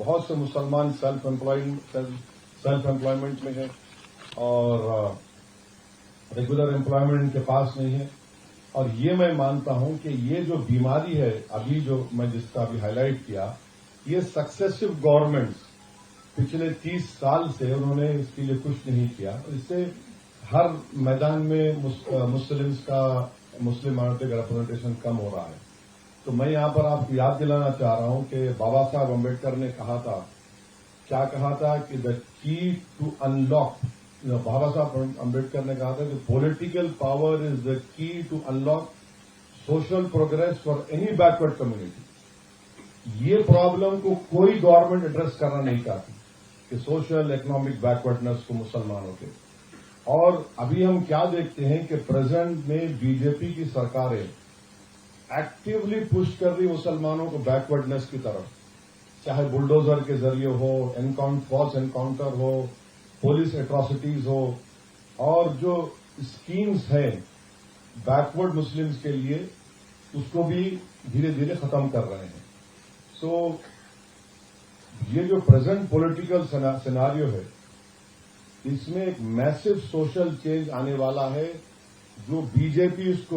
بہت سے مسلمان سیلف امپلائمنٹ میں ہیں اور ریگولر امپلائمنٹ ان کے پاس نہیں ہے. اور یہ میں مانتا ہوں کہ یہ جو بیماری ہے ابھی جو میں جس کا ابھی ہائی لائٹ کیا، یہ سکسیسو گورنمنٹس پچھلے 30 سال سے انہوں نے اس کے لیے کچھ نہیں کیا. اس سے ہر میدان میں مسلم مائنورٹی کا ریپرزنٹیشن کم ہو رہا ہے. تو میں یہاں پر آپ کو یاد دلانا چاہ رہا ہوں کہ بابا صاحب امبیڈکر نے کہا تھا، کیا کہا تھا کہ دا کی ٹو انلاک، بابا صاحب امبیڈکر نے کہا تھا کہ political power is the key to unlock social progress for any backward community. یہ پرابلم کو کوئی گورنمنٹ ایڈریس کرنا نہیں چاہتی کہ سوشل اکنامک بیکورڈنس کو مسلمانوں کے. اور ابھی ہم کیا دیکھتے ہیں کہ پریزنٹ میں بی جے پی کی سرکاریں ایکٹیولی پش کر رہی مسلمانوں کو بیکورڈنس کی طرف، چاہے بلڈوزر کے ذریعے ہو، فالس انکاؤنٹر ہو، پولیس ایٹراسٹیز ہو، اور جو اسکیمز ہیں بیکورڈ مسلمز کے لیے اس کو بھی دھیرے دھیرے ختم کر رہے ہیں. سو یہ جو پریزنٹ پولیٹیکل سیناریو ہے، اس میں ایک میسو سوشل چینج آنے والا ہے جو بی جے پی اس کو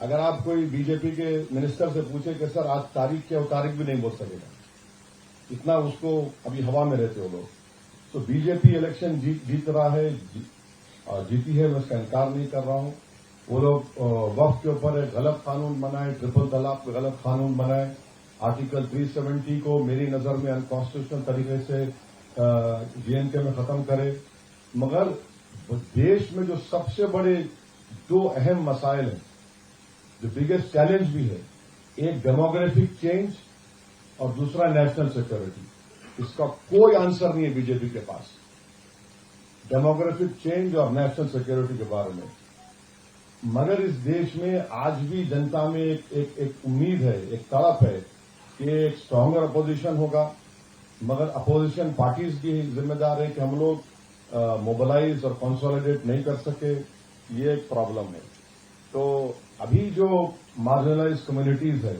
اگر آپ کوئی بی جے پی کے منسٹر سے پوچھے کہ سر آج تاریخ کیا، وہ تاریخ بھی نہیں بول سکے گا، اتنا اس کو ابھی ہوا میں رہتے ہو لوگ. تو بی جے پی الیکشن جیت رہا ہے، جیتی ہے، میں اس کا انکار نہیں کر رہا ہوں. وہ لوگ وقف کے اوپر ایک غلط قانون بنائے، ٹرپل طلاق پہ غلط قانون بنائے، آرٹیکل 370 کو میری نظر میں انکانسٹیٹیوشنل طریقے سے جے این کے میں ختم کرے. مگر دیش میں جو سب سے بڑے دو اہم مسائل ہیں، جو بگیسٹ چیلنج بھی ہے، ایک ڈیموگرافک چینج اور دوسرا نیشنل سیکورٹی. اس کا کوئی آنسر نہیں ہے بی جے پی کے پاس، ڈیموگرافک چینج اور نیشنل سیکورٹی کے بارے میں. مگر اس دیش میں آج بھی جنتا میں ایک امید ہے، ایک تڑپ ہے کہ ایک اسٹرانگر اپوزیشن ہوگا. مگر اپوزیشن پارٹیز کی ذمہ دار ہے کہ ہم لوگ موبلائز اور کنسالیڈیٹ نہیں کر سکے، یہ ایک پرابلم ہے. تو ابھی جو مارجنلائز کمیونٹیز ہے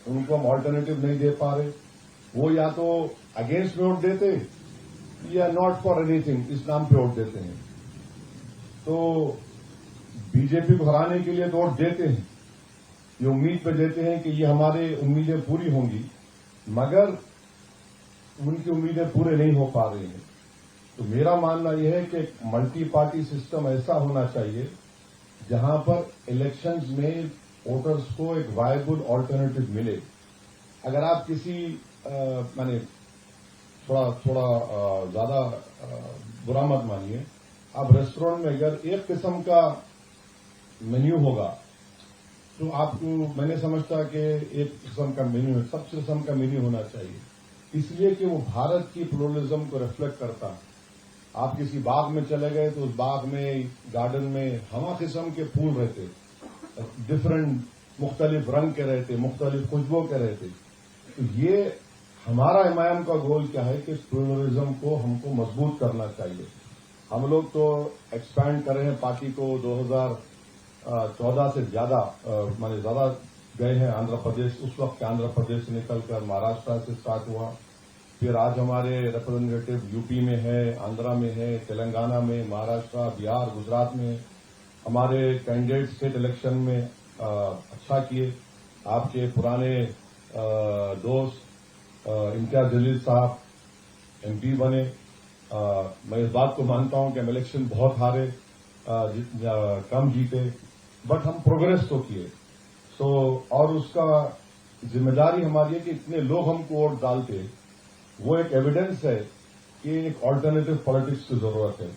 ان کو ہم آلٹرنیٹو نہیں دے پا رہے. وہ یا تو اگینسٹ میں ووٹ دیتے یا ناٹ فار اینی تھنگ اس نام پہ ووٹ دیتے ہیں. تو بی جے پی کو ہرانے کے لیے تو ووٹ دیتے ہیں، یہ امید پہ دیتے ہیں کہ یہ ہمارے امیدیں پوری ہوں گی، مگر ان کی امیدیں پورے نہیں ہو پا رہی ہیں. تو میرا ماننا یہ ہے کہ ایک ملٹی پارٹی سسٹم ایسا ہونا چاہیے جہاں پر الیکشنز میں ووٹرز کو ایک وائبل آلٹرنیٹو ملے. اگر آپ کسی تھوڑا زیادہ برا مت مانیے، آپ ریسٹورینٹ میں اگر ایک قسم کا مینیو ہوگا تو آپ کو، میں نے سمجھتا کہ ایک قسم کا مینیو ہے، سب قسم کا مینیو ہونا چاہیے، اس لیے کہ وہ بھارت کی پلورلزم کو ریفلیکٹ کرتا ہے. آپ کسی باغ میں چلے گئے تو اس باغ میں، گارڈن میں ہما قسم کے پھول رہتے، ڈفرنٹ مختلف رنگ کے رہتے، مختلف خوشبو کے رہتے. تو یہ ہمارا امام کا گول کیا ہے کہ پلورلزم کو ہم کو مضبوط کرنا چاہیے. ہم لوگ تو ایکسپینڈ کر رہے ہیں پارٹی کو، 2014 سے زیادہ گئے ہیں آندھرا پردیش. اس وقت آندھرا پردیش سے نکل کر مہاراشٹر سے اسٹارٹ ہوا، پھر آج ہمارے ریپرزینٹیو یو پی میں ہے، آندھرا میں ہے، تلنگانہ میں، مہاراشٹر، بہار، گجرات میں. ہمارے کینڈیڈیٹ اسٹیٹ الیکشن میں اچھا کیے. آپ کے پرانے دوست امتیاز جلیل صاحب ایم پی بنے. میں اس بات کو مانتا ہوں کہ ہم الیکشن بہت ہارے، کم جیتے، بٹ ہم پروگرس تو کیے. اور اس کا ذمہ داری ہماری ہے کہ اتنے لوگ ہم کو ووٹ ڈالتے، وہ ایک ایویڈنس ہے کہ ایک آلٹرنیٹو پالیٹکس کی ضرورت ہے.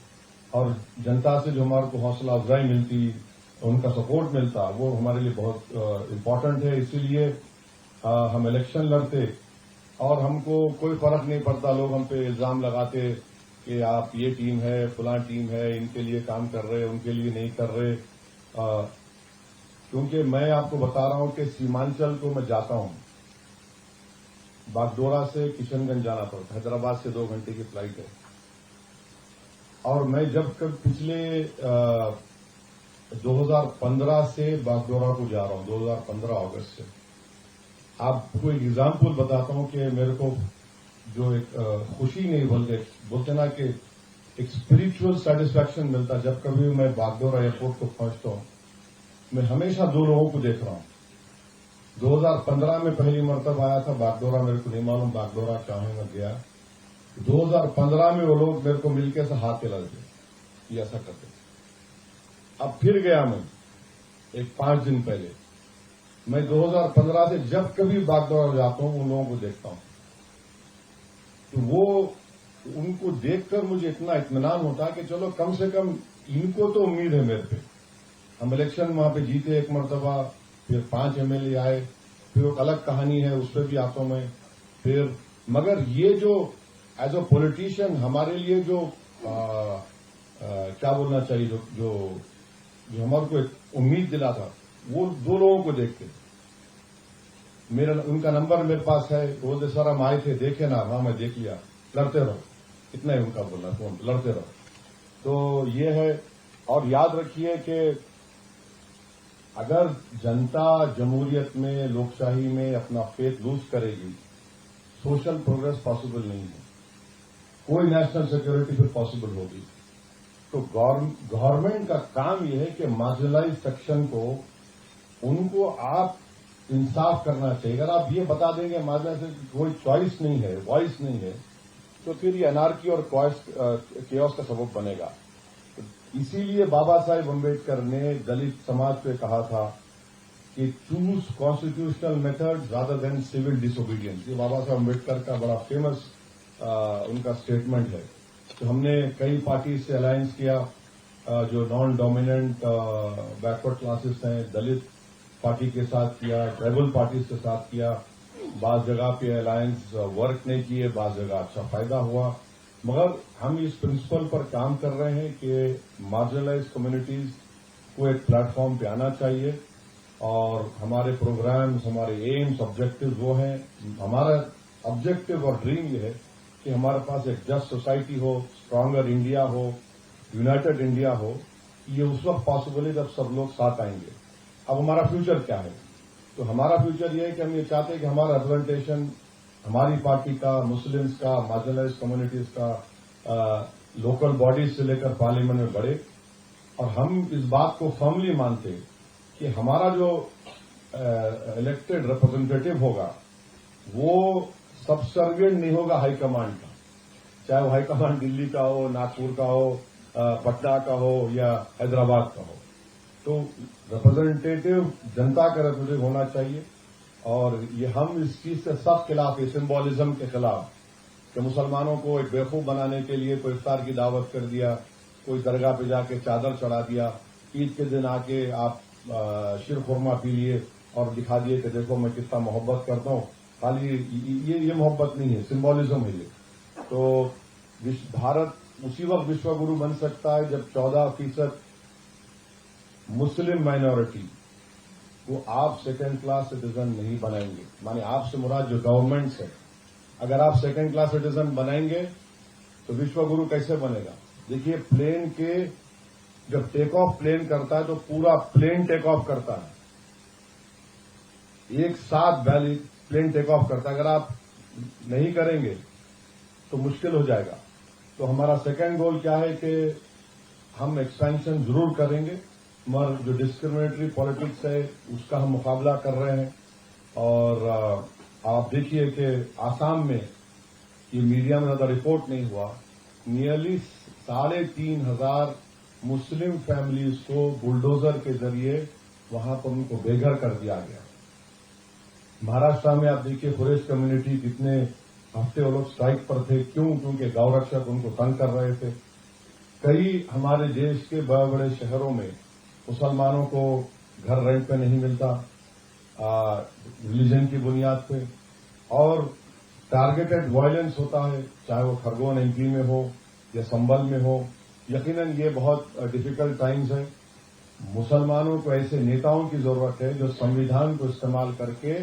اور جنتا سے جو ہمارے کو حوصلہ افزائی ملتی، ان کا سپورٹ ملتا، وہ ہمارے لیے بہت امپورٹنٹ ہے. اسی لیے ہم الیکشن لڑتے اور ہم کو کوئی فرق نہیں پڑتا. لوگ ہم پہ الزام لگاتے کہ آپ یہ ٹیم ہے، فلاں ٹیم ہے، ان کے لیے کام کر رہے، ان کے لیے نہیں کر رہے. کیونکہ میں آپ کو بتا رہا ہوں کہ سیمانچل کو میں جاتا ہوں، باگڈورا سے کشن گنج جانا پڑتا، حیدرآباد سے 2 گھنٹے کی فلائٹ ہے. اور میں جب پچھلے 2015 سے باگڈورا کو جا رہا ہوں، 2015 اگست سے، آپ کو ایک ایگزامپل بتاتا ہوں کہ میرے کو جو ایک خوشی نہیں بولتے نا کہ ایک اسپرچل سیٹسفیکشن ملتا جب کبھی میں باگڈورا ایئرپورٹ کو پہنچتا ہوں. میں ہمیشہ دو لوگوں کو دیکھ رہا ہوں. 2015 میں پہلی مرتبہ آیا تھا باگڈورا، میرے کو نہیں معلوم باگڈورا کہاں میں گیا. 2015 میں وہ لوگ میرے کو مل کے ایسا ہاتھ ہلا دیے، یہ ایسا کرتے. اب پھر گیا میں ایک 5 دن پہلے. میں 2015 سے جب کبھی باگڈورا جاتا ہوں ان لوگوں کو دیکھتا ہوں، تو وہ ان کو دیکھ کر مجھے اتنا اطمینان ہوتا کہ چلو کم سے کم ان کو تو امید ہے میرے پہ. ہم الیکشن وہاں پہ جیتے ایک مرتبہ، پھر 5 MLA آئے، پھر ایک الگ کہانی ہے اس پہ بھی آتا ہوں میں. پھر مگر یہ جو ایز اے پولیٹیشین ہمارے لیے جو کیا بولنا چاہیے جو ہمارے کو ایک امید دلا تھا، وہ 2 لوگوں کو دیکھ کے. ان کا نمبر میرے پاس ہے. روز سر ہم آئے تھے، دیکھے نا، ہاں میں دیکھ لیا، لڑتے رہو. اتنا ہی ان کا بولنا، فون لڑتے رہو. تو یہ ہے. اور یاد رکھیے کہ اگر جنتا جمہوریت میں، لوک شاہی میں اپنا فیتھ لوز کرے گی، سوشل پروگرس پاسبل نہیں ہے. کوئی نیشنل سیکورٹی پھر پاسبل ہوگی. تو گورنمنٹ کا کام یہ ہے کہ مارجنلائز سیکشن کو، ان کو آپ انصاف کرنا چاہیے. اگر آپ یہ بتا دیں گے مارجنلائز کوئی چوائس نہیں ہے، وائس نہیں ہے، تو پھر یہ انارکی اور کیوس کا سبب بنے گا. اسی لیے بابا صاحب امبیڈکر نے دلت سماج پہ کہا تھا کہ choose constitutional method rather than civil disobedience. یہ بابا صاحب امبیڈکر کا بڑا فیمس ان کا اسٹیٹمنٹ ہے. تو ہم نے کئی پارٹیز سے الائنس کیا، جو نان ڈومیننٹ بیکورڈ کلاسز ہیں، دلت پارٹی کے ساتھ کیا، ٹرائبل پارٹیز کے ساتھ کیا. بعض جگہ پہ الائنس ورک نہیں کیے، بعض جگہ اچھا فائدہ ہوا. مگر ہم اس پرنسپل پر کام کر رہے ہیں کہ مارجنلائز کمیونٹیز کو ایک پلیٹ فارم پہ آنا چاہیے. اور ہمارے پروگرامز، ہمارے ایمز، آبجیکٹوز وہ ہیں. ہمارا آبجیکٹو اور ڈریم یہ ہے کہ ہمارے پاس ایک جسٹ سوسائٹی ہو، اسٹرانگر انڈیا ہو، یونائٹڈ انڈیا ہو. یہ اس وقت پاسبل ہے جب سب لوگ ساتھ آئیں گے. اب ہمارا فیوچر کیا ہے؟ تو ہمارا فیوچر یہ ہے کہ ہم یہ چاہتے ہیں کہ ہمارا ریپرزنٹیشن ہماری پارٹی کا، مسلمز کا، مارجنلائز کمیونٹیز کا، لوکل باڈیز سے لے کر پارلیمنٹ میں بڑھے. اور ہم اس بات کو فرملی مانتے ہیں کہ ہمارا جو الیکٹڈ ریپرزنٹیٹو ہوگا وہ سبسروینٹ نہیں ہوگا ہائی کمانڈ کا، چاہے وہ ہائی کمانڈ دلی کا ہو، ناگپور کا ہو، پٹنہ کا ہو یا حیدرآباد کا ہو. تو ریپرزنٹیٹو جنتا کا ریپرزنٹیٹو ہونا چاہیے. اور یہ ہم اس چیز سے سخت خلاف ہے، سمبولزم کے خلاف، کہ مسلمانوں کو ایک بیوقوف بنانے کے لیے کوئی افطار کی دعوت کر دیا، کوئی درگاہ پہ جا کے چادر چڑھا دیا، عید کے دن آ کے آپ شیر خورما پی لیے اور دکھا دیے کہ دیکھو میں کتنا محبت کرتا ہوں. خالی یہ محبت نہیں ہے، سمبولزم ہے یہ. تو بھارت اسی وقت وشو گرو بن سکتا ہے جب 14% مسلم مائنورٹی وہ آپ سیکنڈ کلاس سٹیزن نہیں بنائیں گے. مانے آپ سے مراد جو گورنمنٹس ہے، اگر آپ سیکنڈ کلاس سٹیزن بنائیں گے تو وشو گرو کیسے بنے گا؟ دیکھیے پلین کے جب ٹیک آف پلین کرتا ہے تو پورا پلین ٹیک آف کرتا ہے، ایک ساتھ پلین ٹیک آف کرتا ہے. اگر آپ نہیں کریں گے تو مشکل ہو جائے گا. تو ہمارا سیکنڈ گول کیا ہے کہ ہم ایکسپینشن ضرور کریں گے، مگر جو ڈسکریمنیٹری پالیٹکس ہے اس کا ہم مقابلہ کر رہے ہیں. اور آپ دیکھیے کہ آسام میں یہ میڈیا میں زیادہ رپورٹ نہیں ہوا، نیئرلی 3,500 مسلم فیملیز کو بلڈوزر کے ذریعے وہاں پر ان کو بے گھر کر دیا گیا. مہاراشٹر میں آپ دیکھیے قریش کمیونٹی کتنے ہفتے وہ لوگ اسٹرائک پر تھے. کیونکہ گاؤں رکشک ان کو تنگ کر رہے تھے. کئی ہمارے دیش کے بڑے بڑے شہروں میں مسلمانوں کو گھر رینٹ پہ نہیں ملتا ریلیجن کی بنیاد پہ، اور ٹارگیٹڈ وائلنس ہوتا ہے، چاہے وہ خرگون MP میں ہو یا سنبل میں ہو. یقیناً یہ بہت ڈیفیکلٹ ٹائمز ہیں. مسلمانوں کو ایسے نیتاؤں کی ضرورت ہے جو سنویدھان کو استعمال کر کے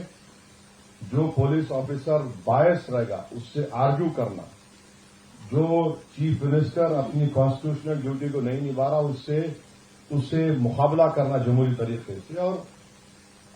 جو پولیس آفیسر بائس رہے گا اس سے آرگو کرنا، جو چیف منسٹر اپنی کانسٹیٹیوشنل ڈیوٹی کو نہیں نبھا رہا اس سے مقابلہ کرنا جمہوری طریقے سے. اور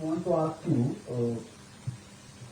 want to ask you,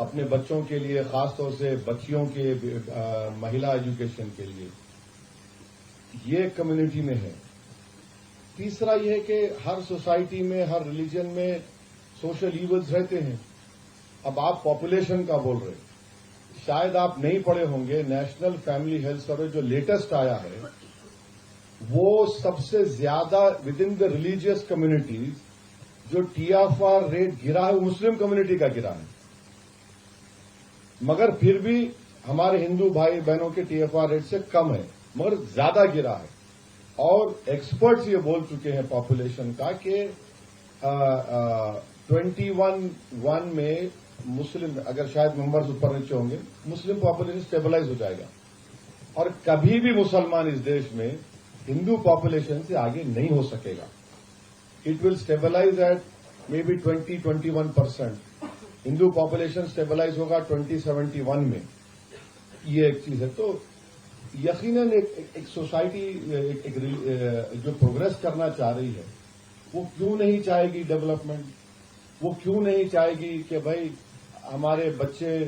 اپنے بچوں کے لیے، خاص طور سے بچیوں کے مہیلا ایجوکیشن کے لیے، یہ کمیونٹی میں ہے۔ تیسرا یہ ہے کہ ہر سوسائٹی میں، ہر ریلیجن میں سوشل ایونٹس رہتے ہیں۔ اب آپ پاپولیشن کا بول رہے ہیں، شاید آپ نہیں پڑھے ہوں گے، نیشنل فیملی ہیلتھ سروے جو لیٹسٹ آیا ہے وہ سب سے زیادہ with in the religious communities جو ٹی ایف آر ریٹ گرا ہے وہ مسلم کمیونٹی کا گرا ہے، مگر پھر بھی ہمارے ہندو بھائی بہنوں کے ٹی ایف آر ریٹ سے کم ہے، مگر زیادہ گرا ہے۔ اور ایکسپرٹس یہ بول چکے ہیں پاپولیشن کا کہ 21 میں مسلم، اگر شاید نمبرز اوپر نیچے ہوں گے، مسلم پاپولیشن اسٹیبلائز ہو جائے گا، اور کبھی بھی مسلمان اس دیش میں ہندو پاپولیشن سے آگے نہیں ہو سکے گا۔ It will stabilise at may be 20-21%۔ Hindu population stabilise ہوگا 2071 میں۔ یہ ایک چیز ہے۔ تو یقیناً ایک سوسائٹی جو پروگرس کرنا چاہ رہی ہے وہ کیوں نہیں چاہے گی ڈیولپمنٹ؟ وہ کیوں نہیں چاہے گی کہ بھائی ہمارے بچے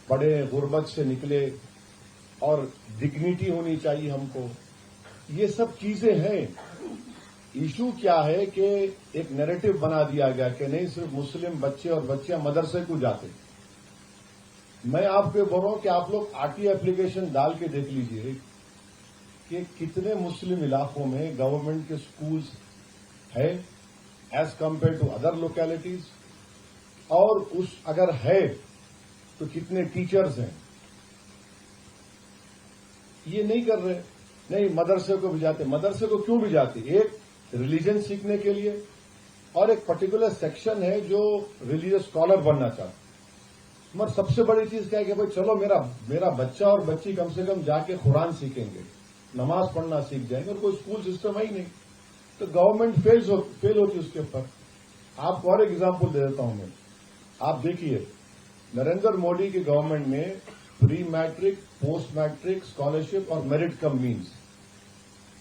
پڑھے، غربت سے نکلے، اور ڈگنیٹی ہونی چاہیے ہم کو؟ یہ سب چیزیں ہیں۔ ایشو کیا ہے کہ ایک نیریٹو بنا دیا گیا کہ نہیں، صرف مسلم بچے اور بچیاں مدرسے کو جاتے۔ میں آپ کو بول رہا ہوں کہ آپ لوگ آرٹی ایپلیکیشن ڈال کے دیکھ لیجئے کہ کتنے مسلم علاقوں میں گورنمنٹ کے سکولز ہے as compared to other localities, اور اگر ہے تو کتنے ٹیچرز ہیں۔ یہ نہیں کر رہے، نہیں مدرسے کو بھی جاتے۔ مدرسے کو کیوں بھی جاتے؟ ایک ریلیجن سیکھنے کے لیے، اور ایک پرٹیکولر سیکشن ہے جو ریلیجس اسکالر بننا چاہتا۔ مگر سب سے بڑی چیز کیا ہے کہ بھائی چلو میرا بچہ اور بچی کم سے کم جا کے قرآن سیکھیں گے، نماز پڑھنا سیکھ جائیں گے، اور کوئی اسکول سسٹم ہے ہی نہیں، تو گورنمنٹ فیل ہوتی اس کے اوپر۔ آپ کو اور ایک ایگزامپل دے دیتا ہوں میں۔ آپ دیکھیے، نریندر مودی کی گورنمنٹ میں پری میٹرک، پوسٹ میٹرک اسکالرشپ اور میرٹ کم مینس۔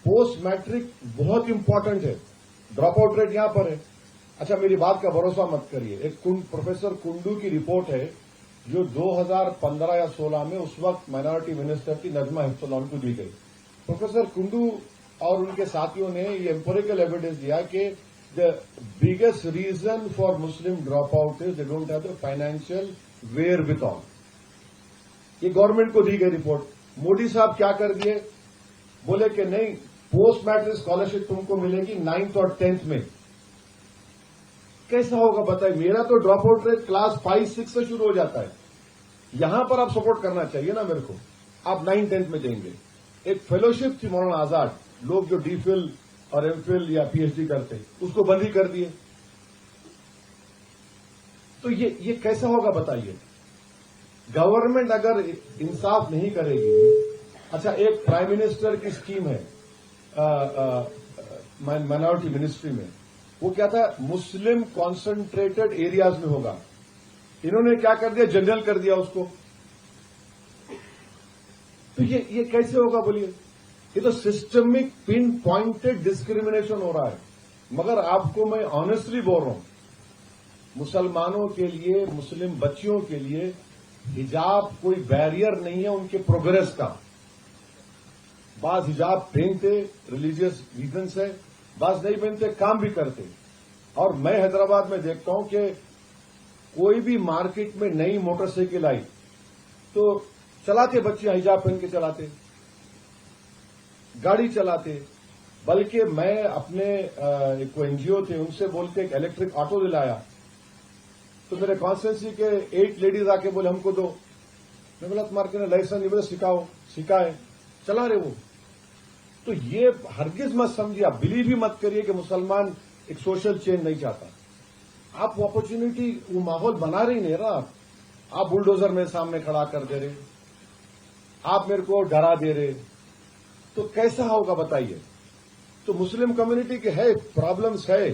پوسٹ میٹرک بہت امپورٹنٹ ہے، ڈراپ آؤٹ ریٹ یہاں پر ہے۔ اچھا میری بات کا بھروسہ مت کریے، ایک پروفیسر کنڈو کی رپورٹ ہے جو 2015 یا 16 میں اس وقت مائنارٹی منسٹر کی نجمہ حفظ اللہ کو دی گئی۔ پروفیسر کنڈو اور ان کے ساتھیوں نے یہ امپیریکل ایویڈنس دیا کہ the biggest reason for Muslim drop out is they don't have the financial where with all. یہ گورنمنٹ کو دی گئی رپورٹ۔ مودی صاحب کیا کر دیے؟ بولے کہ نہیں، پوسٹ میٹرک اسکالرشپ تم کو ملے گی 9th اور 10th میں۔ کیسا ہوگا بتائیے؟ میرا تو ڈراپ آؤٹ ریٹ کلاس 5-6 سے شروع ہو جاتا ہے۔ یہاں پر آپ سپورٹ کرنا چاہیے نا میرے کو، آپ 9-10 میں دیں گے۔ ایک فیلوشپ تھی مولانا آزاد، لوگ جو ڈی فل اور ایم فل یا پی ایچ ڈی کرتے، اس کو بند ہی کر دیے۔ تو یہ کیسا ہوگا بتائیے؟ گورنمنٹ اگر انصاف نہیں کرے گی۔ اچھا ایک پرائم منسٹر کی اسکیم ہے مائنارٹی منسٹری میں، وہ کیا تھا؟ مسلم کانسنٹریٹڈ ایریاز میں ہوگا۔ انہوں نے کیا کر دیا؟ جنرل کر دیا اس کو۔ تو یہ کیسے ہوگا بولیے؟ یہ تو سسٹمک پن پوائنٹڈ ڈسکریمنیشن ہو رہا ہے۔ مگر آپ کو میں آنےسٹلی بول رہا ہوں، مسلمانوں کے لیے، مسلم بچیوں کے لیے حجاب کوئی بیریئر نہیں ہے ان کے پروگرس کا۔ بعض حجاب پہنتے، ریلیجیس ریزنس ہے، بعض نہیں پہنتے، کام بھی کرتے۔ اور میں حیدرآباد میں دیکھتا ہوں کہ کوئی بھی مارکیٹ میں نئی موٹر سائیکل آئی تو چلاتے بچے حجاب پہن کے چلاتے، گاڑی چلاتے۔ بلکہ میں اپنے ایک این جی او تھے، ان سے بول کے ایک الیکٹرک آٹو دلایا، تو میرے کانسٹیچوئنسی کے 8 لیڈیز آ کے بولے ہم کو دو۔ میں بولا تمہارے کے لائسنس نہیں، بولے سکھاؤ، سکھائے، چلا رہے وہ۔ تو یہ ہرگز مت سمجھیے، آپ بلیو ہی مت کریے کہ مسلمان ایک سوشل چینج نہیں چاہتا۔ آپ اپرچونٹی، وہ ماحول بنا رہی نہیں رہا، آپ بلڈوزر میرے سامنے کھڑا کر دے رہے، آپ میرے کو ڈرا دے رہے، تو کیسا ہوگا بتائیے؟ تو مسلم کمیونٹی کے ہے پرابلمس ہے،